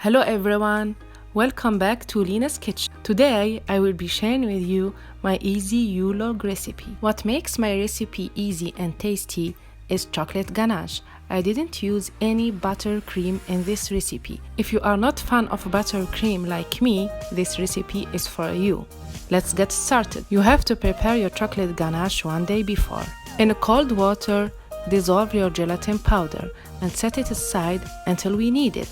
Hello everyone, welcome back to Lena's Kitchen. Today I will be sharing with you my easy Yule recipe. What makes my recipe easy and tasty is chocolate ganache. I didn't use any buttercream in this recipe. If you are not fan of buttercream like me, this recipe is for you. Let's get started. You have to prepare your chocolate ganache one day before. In cold water, dissolve your gelatin powder and set it aside until we need it.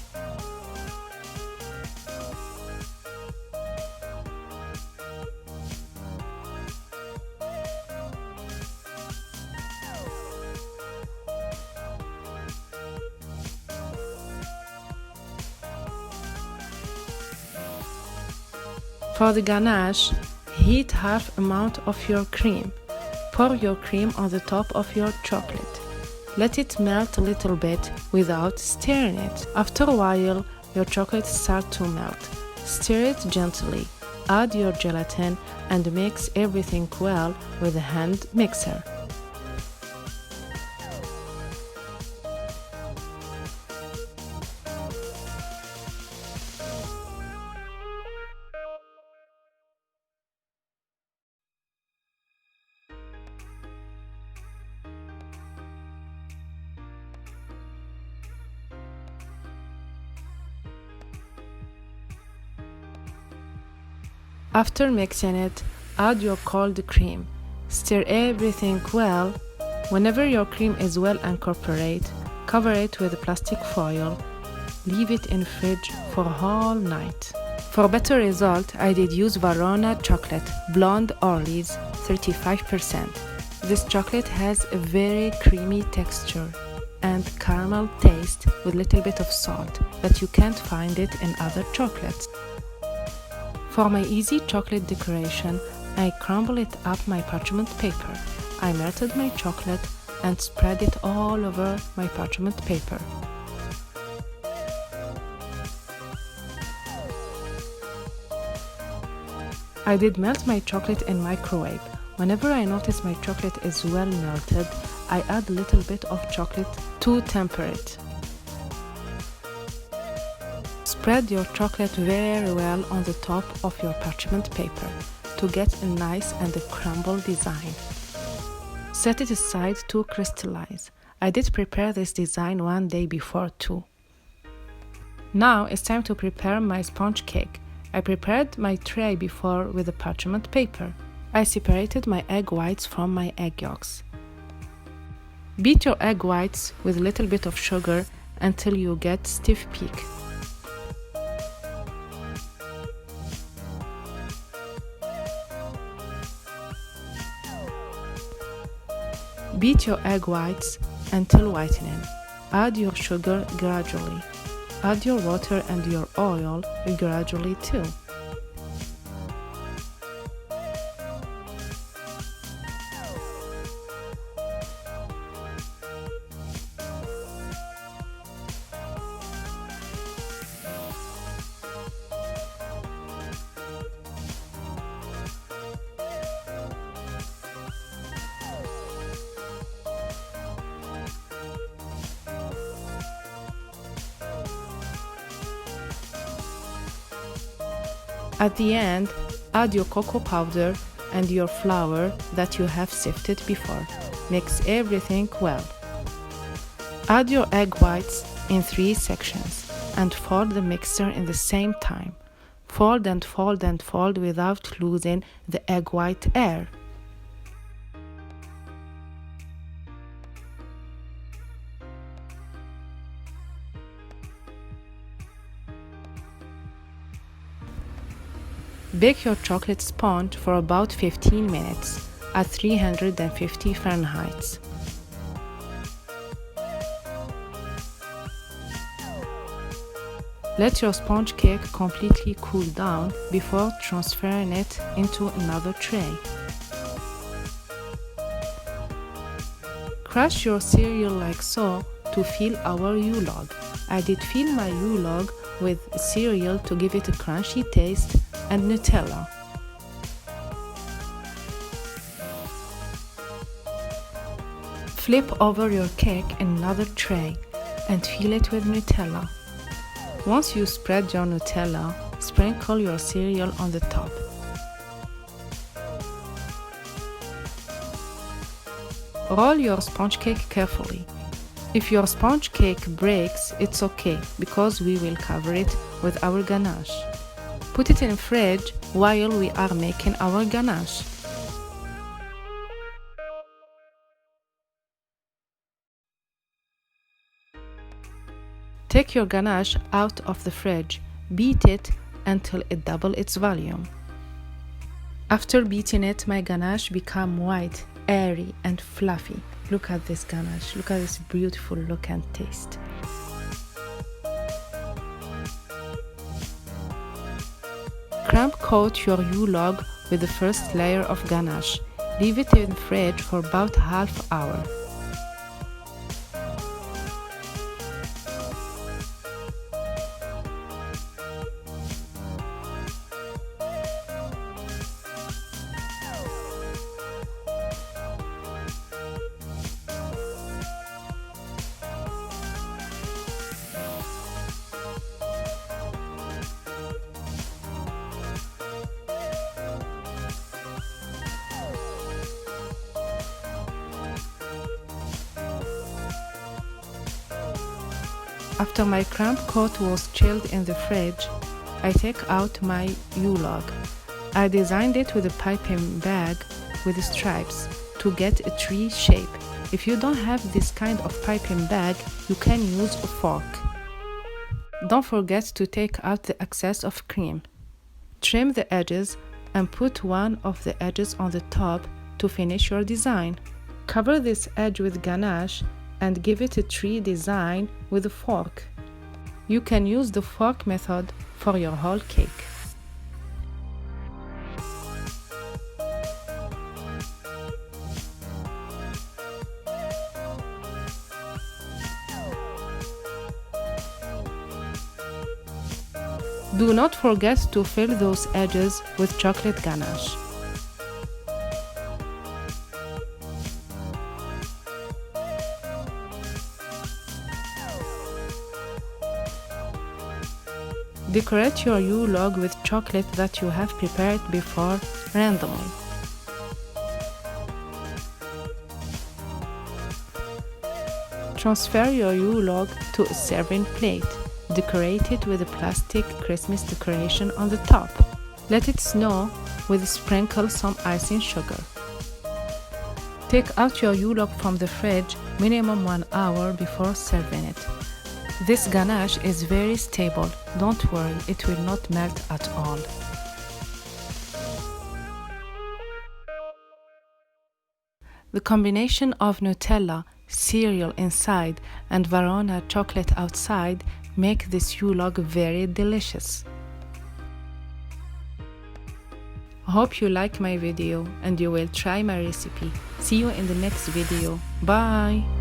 For the ganache, heat half amount of your cream. Pour your cream on the top of your chocolate. Let it melt a little bit without stirring it. After a while, your chocolate starts to melt. Stir it gently. Add your gelatin and mix everything well with a hand mixer. After mixing it, add your cold cream. Stir everything well. Whenever your cream is well incorporated, cover it with plastic foil. Leave it in fridge for a whole night. For better result, I did use valrhona chocolate, blonde orlys, 35%. This chocolate has a very creamy texture and caramel taste with little bit of salt, but you can't find it in other chocolates. For my easy chocolate decoration, I crumble it up my parchment paper. I melted my chocolate and spread it all over my parchment paper. I did melt my chocolate in microwave. Whenever I notice my chocolate is well melted, I add a little bit of chocolate to temper it. Spread your chocolate very well on the top of your parchment paper to get a nice and a crumble design. Set it aside to crystallize. I did prepare this design one day before too. Now it's time to prepare my sponge cake. I prepared my tray before with the parchment paper. I separated my egg whites from my egg yolks. Beat your egg whites with a little bit of sugar until you get stiff peak. Beat your egg whites until whitening. Add your sugar gradually. Add your water and your oil gradually too. At the end, add your cocoa powder and your flour that you have sifted before. Mix everything well. Add your egg whites in 3 sections and fold the mixture in the same time. Fold and fold and fold without losing the egg white air. Bake your chocolate sponge for about 15 minutes at 350 Fahrenheit. Let your sponge cake completely cool down before transferring it into another tray. Crush your cereal like so to fill our Yule. I did fill my Yule with cereal to give it a crunchy taste and Nutella. Flip over your cake in another tray and fill it with Nutella. Once you spread your Nutella, sprinkle your cereal on the top. Roll your sponge cake carefully. If your sponge cake breaks, it's okay because we will cover it with our ganache. Put it in the fridge while we are making our ganache. Take your ganache out of the fridge. Beat it until it doubles its volume. After beating it, my ganache become white, airy and fluffy. Look at this ganache. Look at this beautiful look and taste. Crumb coat your Yule log with the first layer of ganache. Leave it in the fridge for about half hour. After my crumb coat was chilled in the fridge, I take out my Yule log. I designed it with a piping bag with stripes to get a tree shape. If you don't have this kind of piping bag, you can use a fork. Don't forget to take out the excess of cream. Trim the edges and put one of the edges on the top to finish your design. Cover this edge with ganache and give it a tree design with a fork. You can use the fork method for your whole cake. Do not forget to fill those edges with chocolate ganache. Decorate your Yule log with chocolate that you have prepared before randomly. Transfer your Yule log to a serving plate. Decorate it with a plastic Christmas decoration on the top. Let it snow with sprinkle some icing sugar. Take out your Yule log from the fridge minimum 1 hour before serving it. This ganache is very stable. Don't worry, it will not melt at all. The combination of Nutella, cereal inside, and valrhona chocolate outside make this Yule log very delicious. I hope you like my video and you will try my recipe. See you in the next video. Bye!